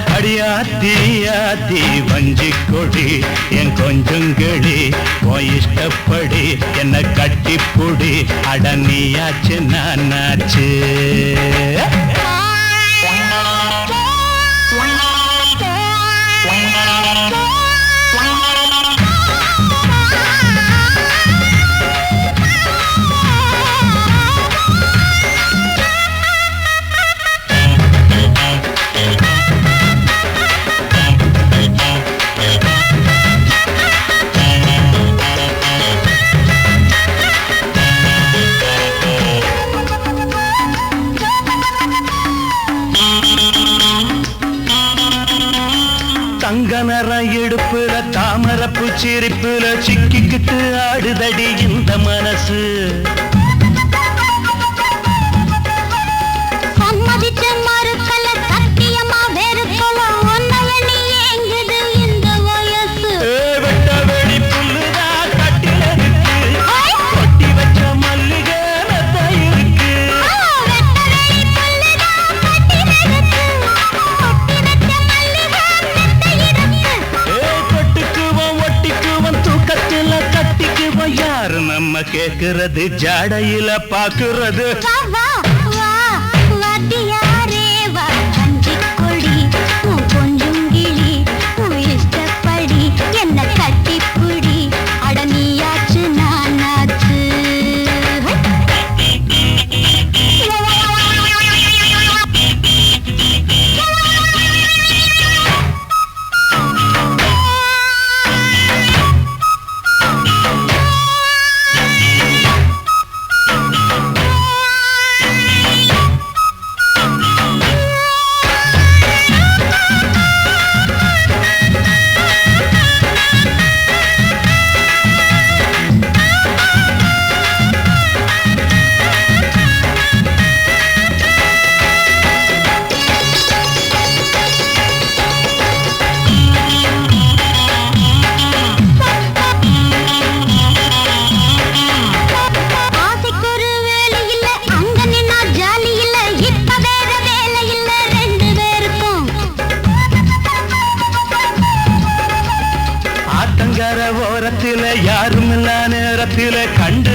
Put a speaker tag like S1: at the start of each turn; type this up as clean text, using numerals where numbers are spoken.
S1: அடியாத்தி வஞ்சி கொடி என் கொஞ்சங்களி உன் இஷ்டப்படி என்ன கட்டிப்புடி அடனியாச்சு நானாச்சு தங்கனர இடுப்புல தாமரப்பு சிரிப்புல சிக்கிக்கிட்டு ஆடுதடி இந்த மனசு
S2: சம்மதிச்சு மறுக்கல சத்தியமா வெறுக்கல ஒன்னைய நீ எங்குது இந்த வயசு
S1: வெட்ட வெளி புல்லுதா கட்டில இருக்கு கொட்டி வச்ச மல்லிகை ரத்த இருக்கு
S2: வெட்ட வெளி புல்லுதா கட்டில இருக்கு கொட்டி வச்ச மல்லிகை
S1: யாரு நம்ம கேக்குறது ஜாடையில பாக்குறது
S2: வாத்தியாரே வா வஞ்சி கொடி உன் கொஞ்சங்கிளி உன் இஷ்டப்படி என்ன கட்டிப்புடி அடனியாச்சு நானாச்சு
S1: ஓரத்தில யாரும் இல்ல நேரத்தில கண்டு